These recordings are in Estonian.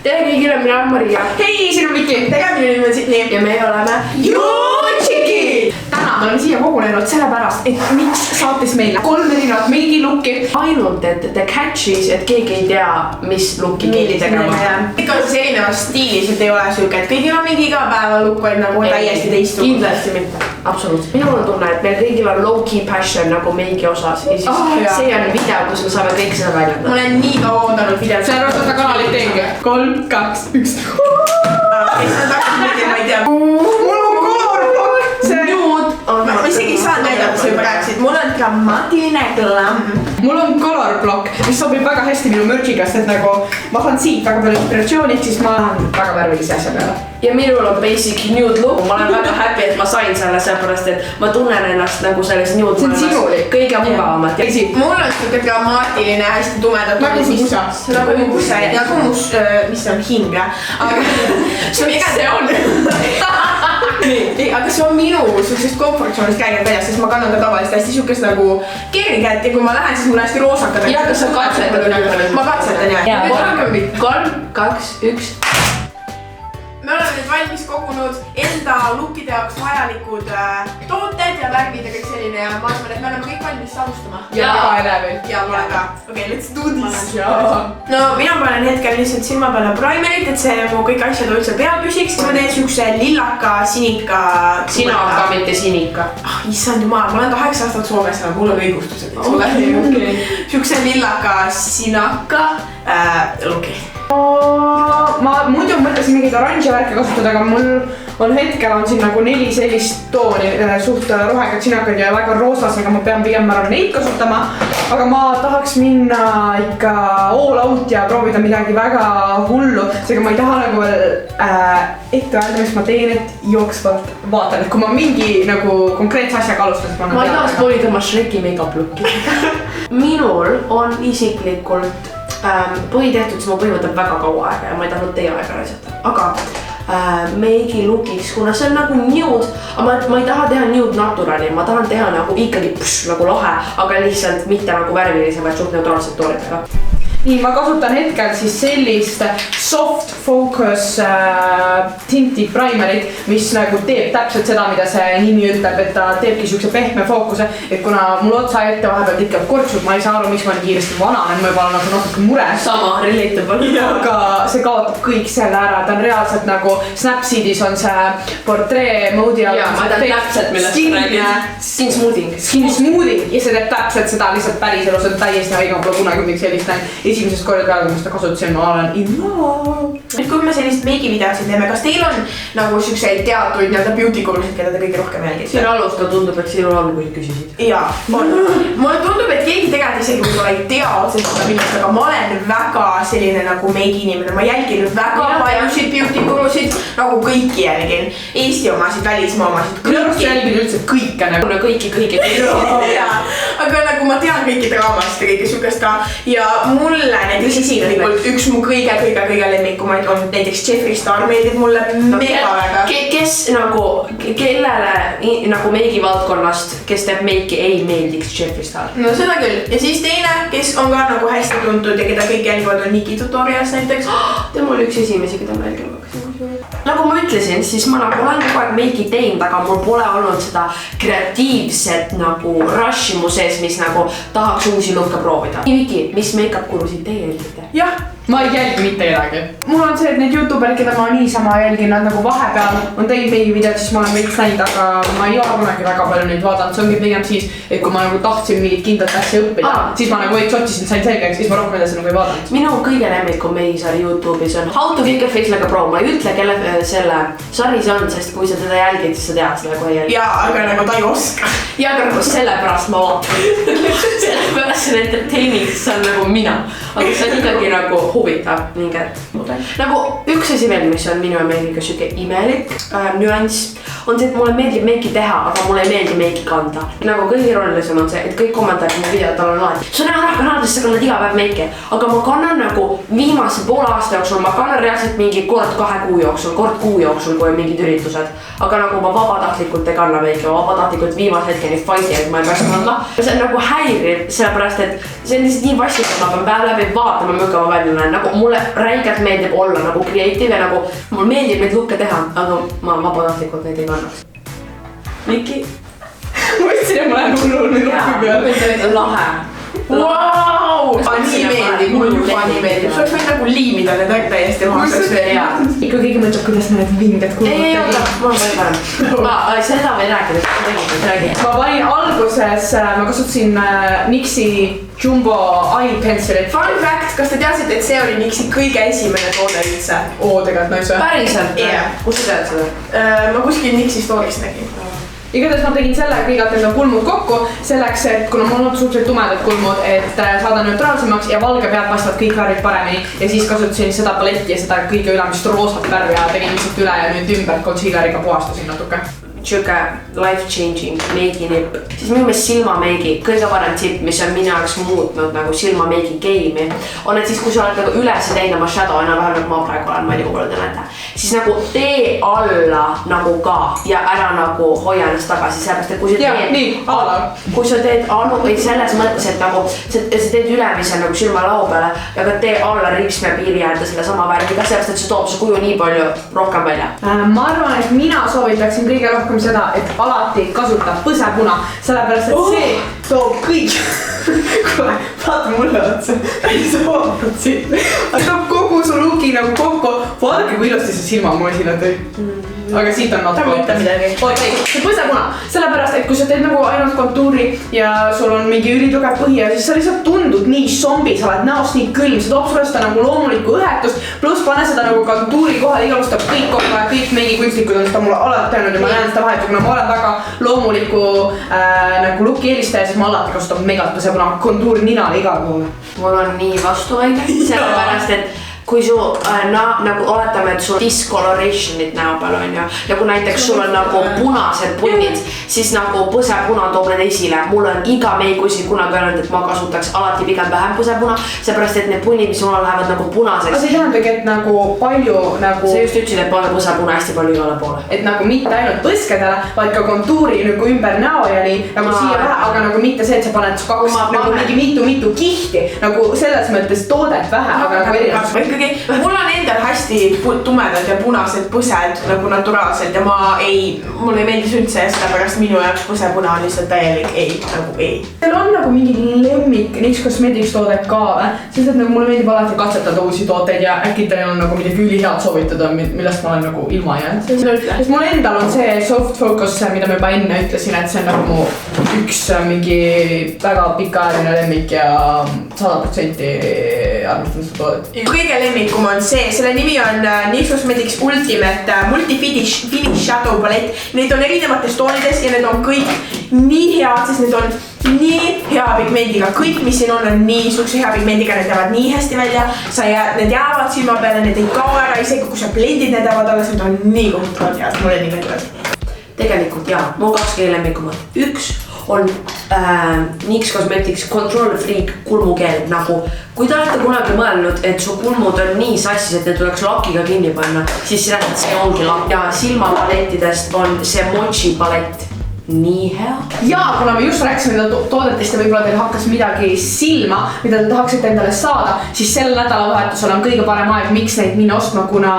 tere kõigile, mina olen Maria. Hei, sinu Miki. Tere, minu nimi on Sidney. Ja me oleme Juutšiki. Täna me oleme siia kogunenud sellepärast, et miks saatis meile 3 erinevat meigilukki. Ainult, et the catch'is, et keegi ei tea, mis lukki keegi tegema. Ikka on siis erinevas stiilis, et ei ole siuke, et kõigil on mingi igapäevalukk, vaid nagu täiesti teistsugune. Kindlasti mitte. Absoluutselt. Minul on tunne, et meil kõigil on low-key passion nagu meigi osas. Ja siis see on video, kus me saame kõik seda väljendada. Ma olen nii kaua oodanud videot. See on seda kanalit teengi. 3, 2, 1. Ma ei tea. Mul on kolorblokk. See ma isegi ei saa näidata, sa juba rääkisid. Mul on dramaatiline glamm. Mul on colorblokk, mis sobib väga hästi minu mürkigast, et nagu ma saan siit väga palju inspiratsioonid, siis ma lähen väga värvilise asja peale. Ja minul on basic nude look. Ma olen väga happy, et ma sain selle sellepärast, et ma tunnen ennast nagu selles nude maailmas kõige mugavamat. Mul on siuke dramaatiline, hästi tumedad. Nagu musa. Nagu musa ja mus, mis on hing. Aga see on. Aga see on minu suhtes komfortsoonist käinud väljas, sest ma kannan ka tavaliselt hästi siukest nagu kerget ja kui ma lähen, siis mul hästi roosakad. Ja kas sa katsetad? Ma katsetan jah. 3, 2, 1. Me oleme nüüd valmis kogunud enda lukkide jaoks vajalikud tooted ja värvid ja kõik selline ja ma arvan, et me oleme kõik valmis alustama. Ja väga elevil. Ja ma olen ka. Okei, let's do this. No mina panen hetkel lihtsalt silma peale primerit, et see mu kõik asjad üldse peal püsiks. Ma teen siukse lillaka, sinika. Sinaka, mitte sinika. Issand jumal, ma olen 8 aastat Soomes, aga mul on õigustused. Siukse lillaka, sinaka luki. Ma muidu mõtlesin mingid oranži värke kasutada, aga mul on hetkel on siin nagu 4 sellist tooni suht rohekad sinakad ja väga roosas, aga ma pean pigem neid kasutama. Aga ma tahaks minna ikka all out ja proovida midagi väga hullu. Seega ma ei taha nagu veel ette öelda, mis ma teen, et jooksvalt vaatan, et kui ma mingi nagu konkreetse asjaga alustan, siis ma ei taha spoilida oma Shreki make-up looki. Minul on isiklikult põhi tehtud, siis mu põhi võtab väga kaua aega ja ma ei tahtnud teie aega raisata. Aga meigi lookiks, kuna see on nagu nude, aga ma ei taha teha nude naturali, ma tahan teha nagu ikkagi nagu lahe, aga lihtsalt mitte nagu värvilise, vaid suht neutraalset tooridega. Nii, ma kasutan hetkel siis sellist soft focus tinted primerit, mis nagu teeb täpselt seda, mida see nimi ütleb, et ta teebki siukse pehme fookuse, et kuna mul otsa ette vahepeal tikab kortsud, ma ei saa aru, miks ma nii kiiresti vananen, ma juba olen nagu natuke mures. Sama, relatable. Aga see kaotab kõik selle ära, ta on reaalselt nagu Snapseedis on see portree moodi all. Ja, ma tean täpselt, millest räägid. Skin smoothing. Skin smoothing ja see teeb täpselt seda lihtsalt päris elus, et täiesti haigam pole kunagi midagi sellist näinud. Esimesest korda peale, kui ma seda kasutasin, ma olen in love. Kui me sellist meigivideosid teeme, kas teil on nagu siukseid teatuid beauty gurusid, keda te kõige rohkem jälgite? Siin alusta tundub, et sinul on, kui küsisid. Jaa, mulle tundub, et keegi tegelikult isegi võib-olla ei tea otsest seda millest, aga ma olen väga selline nagu meigi inimene. Ma jälgin väga paljusid beauty gurusid, nagu kõiki jälgin. Eesti omasid, välismaa omasid, kõiki jälgin üldse kõike nagu. Kõiki. Aga nagu ma tean kõiki draamast ja kõike siukest ka ja mulle näiteks isiklikult üks mu kõige lemmikumaid on näiteks Jeffree Star meeldib mulle mega väga. Kes nagu, kellele nagu meigi valdkonnast, kes teeb meiki, ei meeldiks Jeffree Star? No seda küll. Ja siis teine, kes on ka nagu hästi tuntud ja keda kõik jälgivad on Nikki Tutorials näiteks. Tema oli üks esimesi, keda ma jälgin. Nagu ma ütlesin, siis ma nagu olen kogu aeg meiki teinud, aga mul pole olnud seda kreatiivset nagu rushi mu sees, mis nagu tahaks uusi lukka proovida. Viki, mis make-up gurusid teie jälgite? Jah, ma ei jälgi mitte kedagi. Mul on see, et need youtuberid, keda ma niisama jälgin, nad nagu vahepeal on teinud meigi videod, siis ma olen veits näinud, aga ma ei ole kunagi väga palju neid vaadanud. See ongi pigem siis, et kui ma nagu tahtsin mingit kindlat asja õppida, siis ma nagu veits otsisin, sain selgeks, siis ma rohkem edasi nagu ei vaadanud. Minu kõige lemmikum meigisari YouTube'is on How to Make a Face Like a Pro. Ma ei ütle, kelle selle sari see on, sest kui sa teda jälgid, siis sa tead seda kohe jälgid. Jaa, aga nagu ta ei oska. Ja aga nagu sellepärast ma vaatan. Sellepärast see on entertaining, see on nagu mina. Aga see on ikkagi nagu huvitav minget. Nagu üks asi veel, mis on minu meigiga siuke imelik nüanss, on see, et mulle meeldib meiki teha, aga mulle ei meeldi meiki kanda. Nagu kõige iroonilisem on see, et kõik kommentaarid mu videot on alati. Sa näha kanadest, sa kannad iga päev meiki, aga ma kannan nagu viimase poole aasta jooksul, ma kannan reaalselt mingi kord 2 kuu jooksul, kord kuu jooksul, kui on mingid üritused. Aga nagu ma vabatahtlikult ei kanna meiki, ma vabatahtlikult viimase hetkeni fighti, et ma ei päästa kandla. See on nagu häiriv, sellepärast, et see on lihtsalt nii vastik, et ma pean päev läbi vaatama, mükka ma välja näen. nagu mulle räigelt meeldib olla nagu creative ja nagu mulle meeldib neid lukke teha, aga ma vabatahtlikult neid ei kannaks. Miki? Ma ütlesin, et ma lähen hullu nüüd rohkem peale. Lahe. Vau! Nii meeldib, mul juba nii meeldib. Sul oleks võid nagu liimida need täiesti mahakaks veel. Ikka kõige mõtleb, kuidas need vinged kulmud ei, oota, mul on palju parem. Seda me ei räägi. Ma panin alguses, ma kasutasin Nixi Jumbo Eye Pencilit. Fun fact, kas te teadsite, et see oli Nixi kõige esimene toode üldse? Tegelikult näis või? Päriselt? Kus sa tead seda? Ma kuskil Nixi story'st nägin. Igatahes ma tegin selle kõigalt enda kulmud kokku selleks, et kuna mul on suhteliselt tumedad kulmud, et saada neutraalsemaks ja valge pealt paistavad kõik värvid paremini. Ja siis kasutasin seda paletti ja seda kõige ülemist roosat värvi ja tegin lihtsalt üle ja nüüd ümber concealeriga puhastasin natuke. Siuke life-changing meigi nipp. Siis minu meelest silmameigi kõige parem tipp, mis on minu jaoks muutnud nagu silmameigi game'i, on, et siis kui sa oled nagu üles teinud oma shadow enam-vähem nagu ma praegu olen, ma ei tea, kui palju te näete, siis nagu tee alla nagu ka ja ära nagu hoia ennast tagasi, sellepärast, et kui sa teed alla, või selles mõttes, et nagu sa teed ülemise nagu silmalao peale ja ka tee alla ripsme piiri äärde selle sama värviga, sellepärast, et see toob su kuju nii palju rohkem välja. Ma arvan, et mina soovitaksin kõige rohkem seda, et alati kasuta põsepuna, sellepärast et see toob kõik. Kuule, vaata mulle otsa, ei soovanud siit. Ta toob kogu su looki nagu kokku. Vaadake, kui ilusti see silmamoosina tõi. Aga siit on natuke. Ta mõtleb midagi. Oota, see põsepuna, sellepärast, et kui sa teed nagu ainult kontuuri ja sul on mingi ülitugev põhi ja siis sa lihtsalt tundud nii zombi, sa oled näost nii külm, see toob sulle seda nagu loomulikku õhetust, pluss pane seda nagu kontuuri kohale, ilustab kõik kokku ja kõik meigi kunstnikud on seda mulle alati öelnud ja ma näen seda vahet, kuna ma olen väga loomuliku nagu looki eelistaja, siis ma alati kasutan megalt põsepuna kontuuri ninale igal pool. Mul on nii vastuväide, sellepärast, et kui su nagu oletame, et sul discoloration'id näo peal on ju ja kui näiteks sul on nagu punased punnid, siis nagu põsepuna toob need esile. Mul on iga meikusi kunagi öelnud, et ma kasutaks alati pigem vähem põsepuna, seepärast et need punnid, mis mul lähevad nagu punaseks. Aga see tähendagi, et nagu palju nagu... Sa just ütlesid, et pane põsepuna hästi palju igale poole. Et nagu mitte ainult põskedele, vaid ka kontuuri nagu ümber näojani nagu siia vähe, aga nagu mitte see, et sa paned kaks nagu mingi mitu kihti nagu selles mõttes toodet vähe, aga nagu erinevalt. Mul on endal hästi tumedad ja punased põsed nagu naturaalselt ja mulle ei meeldis üldse ja sellepärast minu jaoks põsepuna on lihtsalt täielik ei. Teil on nagu mingi lemmik Nix Cosmetics toodet ka või? Sest et nagu mulle meeldib alati katsetada uusi tooteid ja äkki teil on nagu midagi ülihead soovitada, millest ma olen nagu ilma jäänud. Sest mul endal on see Soft Focus, mida ma juba enne ütlesin, et see on nagu mu üks mingi väga pikaajaline lemmik ja 100% armastan seda toodet. Kõige lemmikum on see, selle nimi on Nix Cosmetics Ultimate Multi-Finish Shadow Palette. Need on erinevates toonides ja need on kõik nii head, sest need on nii hea pigmendiga. Kõik, mis siin on nii sukse hea pigmendiga, need jäävad nii hästi välja. Need jäävad silma peale, need ei kao ära, isegi kui sa blendid, need jäävad alles, need on nii kohutavad head. Mulle nii meeldivad. Tegelikult jaa, mul 2 kõige lemmikumad. Üks on Nix Cosmetics Control Freak kulmukeel, nagu kui te olete kunagi mõelnud, et su kulmud on nii sassis, et need tuleks lakiga kinni panna, siis see ongi lakk. Ja silmapalettidest on see Mochi palett nii hea. Jaa, kuna me just rääkisime toodetest ja võib-olla teil hakkas midagi silma, mida te tahaksite endale saada, siis sel nädalavahetusel on kõige parem aeg, miks neid minna ostma, kuna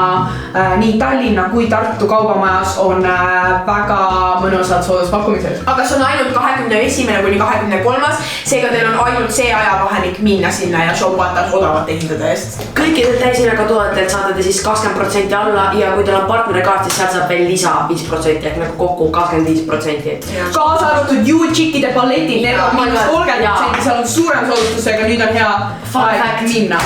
nii Tallinna kui Tartu kaubamajas on väga mõnusad sooduspakkumised. Aga see on ainult 21. kuni 23. Seega teil on ainult see ajavahemik minna sinna ja shopata odavate hindade eest. Kõikidel täishinnaga toodetelt saate te siis 20% alla ja kui teil on partneri kaart, siis sealt saab veel lisa 5% ehk nagu kokku 25%. Kaasa arvatud U-Chickide paletid, need on mingi 30%, seal on suurem soodustusega, nüüd on hea aeg minna.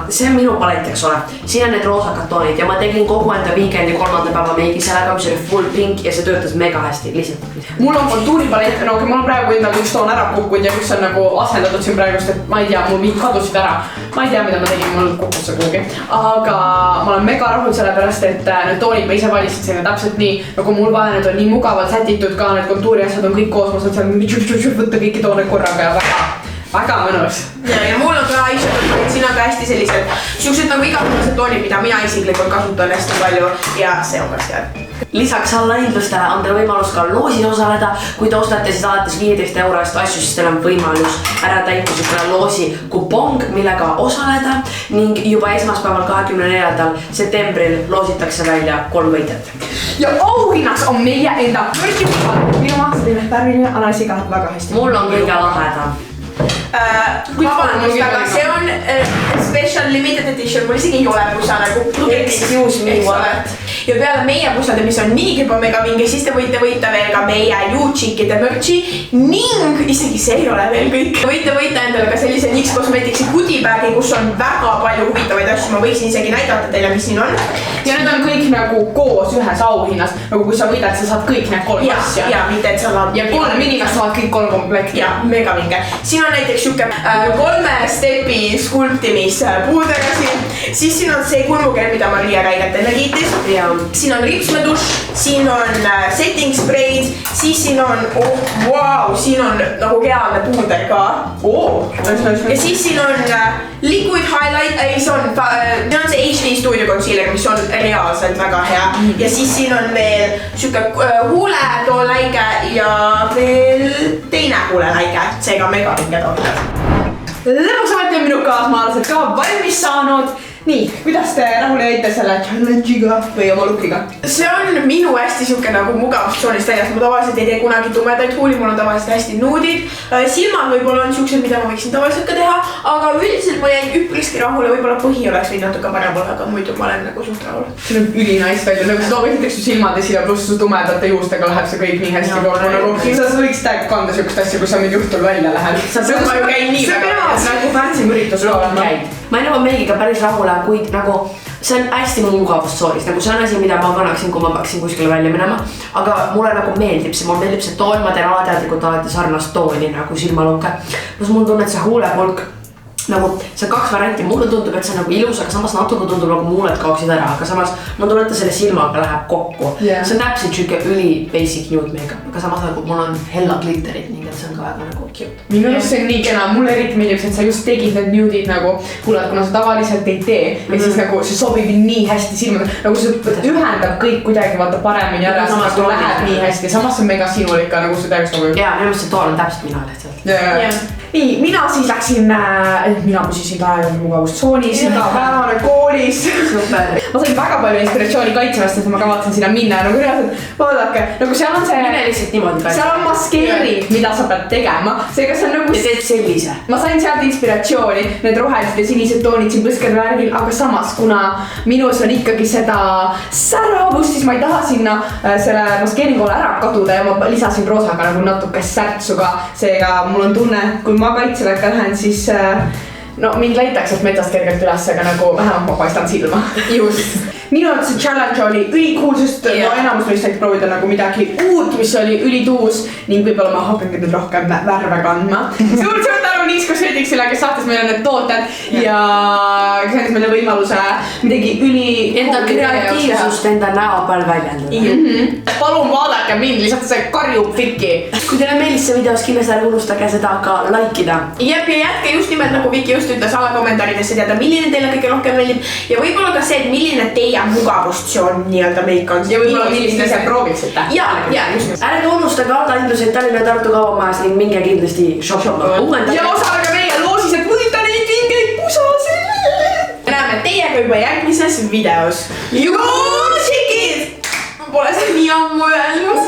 See on minu palett, eks ole. Siin on need roosakad toonid ja ma tegin kogu enda weekendi 3. päeva meigi sellega, mis oli full pink ja see töötas mega hästi, lihtsalt. Mul on kontuuripalett, no mul on praegu endal üks toon ära kukkunud ja üks on nagu asendatud siin praegust, et ma ei tea, mul mingid kadusid ära. Ma ei tea, mida ma tegin, mul kukkus see kuhugi. Aga ma olen mega rahul sellepärast, et need toonid ma ise valisin sellega täpselt nii, nagu mul vaja, need on nii mugavalt sätitud ka, need kontuuri asjad on kõik koos, ma saan seal võtta kõiki toone korraga ja väga mõnus. Ja mul on ka eyeshadow, siin on ka hästi sellised siuksed nagu igasugused toonid, mida mina isiklikult kasutan hästi palju ja see on ka seal. Lisaks allahindlustele on teil võimalus ka loosis osaleda. Kui te ostate siis alates 15 € asju, siis teil on võimalus ära täita sükene loosi kupong, millega osaleda ning juba esmaspäeval 24. septembril loositakse välja 3 võitjat. Ja auhinnaks on meie enda minu mahtselline värviline analüüsiga väga hästi. Mul on kõige lahedam. Vabandust, aga see on special limited edition, mul isegi ei ole pusa nagu excuse me what. Ja peale meie pusade, mis on niigi juba mega vinge, siis te võite võita veel ka meie juutšikide mürtsi ning isegi see ei ole veel kõik. Võite võita endale ka sellise NYX Cosmeticsi goodiebagi, kus on väga palju huvitavaid asju, ma võiksin isegi näidata teile, mis siin on. Ja need on kõik nagu koos ühes auhinnas, nagu kui sa võidad, sa saad kõik need 3 asja. Ja mitte, et sa saad... Ja 3 inimest saavad kõik 3 komplekti. Ja mega vinge. Siin on näiteks siuke 3 stepi skulptimispuudega siin. Siis siin on see kulmukell, mida Maria räigelt enne kiitis. Siin on ripsmeduš, siin on setting sprays, siis siin on, siin on nagu reaalne puuder ka. Ja siis siin on liquid highlight, see on see HD Studio Concealer, mis on reaalselt väga hea. Ja siis siin on veel siuke huuletooläige ja veel teine huuleläige, seega mega vinge tooded. Lõpuks olete minu kaasmaalased ka valmis saanud. Nii, kuidas te rahule jäite selle challenge'iga või oma lookiga? See on minu hästi siuke nagu mugavustsoonist väljas. Ma tavaliselt ei tee kunagi tumedaid huuli, mul on tavaliselt hästi nuudid. Silmad võib-olla on siuksed, mida ma võiksin tavaliselt ka teha, aga üldiselt ma jäin üpriski rahule, võib-olla põhi oleks võinud natuke parem olla, aga muidu ma olen nagu suht rahul. See on ülinais välja, nagu seda võiks su silmad esile, pluss su tumedate juustega läheb see kõik nii hästi kokku. Nagu sa võiks täiega kanda siukest asja, kui sa mind juhtul välja lähed. Sa pead nagu fancy üritus olema. Ma ei nõua meigiga päris rahule, kuid nagu see on hästi mugavustsoonist, nagu see on asi, mida ma kannaksin, kui ma peaksin kuskile välja minema, aga mulle nagu meeldib see, mulle meeldib see toon, ma teen alateadlikult alati sarnast tooni nagu silmalukke. Plus mul tunned see huulepulk, nagu see on 2 varianti, mulle tundub, et see on nagu ilus, aga samas natuke tundub nagu muuled kaoksid ära, aga samas ma tunnen, et selle silmaga läheb kokku. See on täpselt siuke üli basic nude makeup, aga samas nagu mul on hella glitterid, nii et see on ka väga nagu cute. Minu arust see on nii kena, mulle eriti meeldib, et sa just tegid need nude'id nagu huuled, kuna sa tavaliselt ei tee ja siis nagu see sobib nii hästi silmad, nagu see ühendab kõik kuidagi vaata paremini ära, samas kui läheb nii hästi, samas see on mega sinulika, nagu see täiega sobib. Jaa, minu arust see toon on täpselt mina lihtsalt. Nii, mina siis läksin, mina püsisin päeva mugavustsoonis, iga päevane koolis. Super. Ma sain väga palju inspiratsiooni kaitsevast, et ma kavatsen sinna minna ja nagu reaalselt, vaadake, nagu seal on see... Mine lihtsalt niimoodi kaitsevast. Seal on maskeerid, mida sa pead tegema. Seega see on nagu... Ja teed sellise. Ma sain sealt inspiratsiooni, need rohelised ja sinised toonid siin põskede värgil, aga samas, kuna minus on ikkagi seda säravust, siis ma ei taha sinna selle maskeeringule ära kaduda ja ma lisasin roosaga nagu natuke särtsuga. Seega mul on tunne, kui ma kaitseväkke lähen, siis no mind leitakse metsast kergelt üles, aga nagu vähemalt ma paistan silma. Just. Minu arvates see challenge oli ülikool, sest ma enamus võiks neid proovida nagu midagi uut, mis oli ülituus ning võib-olla ma hakkangi nüüd rohkem värve kandma. Suur tänu NYX Cosmeticsile, kes saatis meile need tooted ja kes andis meile võimaluse midagi enda kreatiivsust enda näo peal väljendada. Palun vaadake mind, lihtsalt see karjub fikki. Kui teile meeldis see videos, kindlasti ära unustage seda ka likeida. Jep, ja jätke just nimelt nagu Viki just ütles alakommentaaridesse teada, milline teile kõige rohkem meeldib ja võib-olla ka see, et milline teie mugavustsioon nii-öelda meik on. Ja võib-olla millist ise prooviksite. Ja, just. Ärge unustage allahindluseid Tallinna ja Tartu kaubamajas ning minge kindlasti shoppima. Ja osalege meie loosis, et võita neid vingeid pusasid. Me näeme teiega juba järgmises videos. Juutšikid! Ma pole see nii ammu öelnud.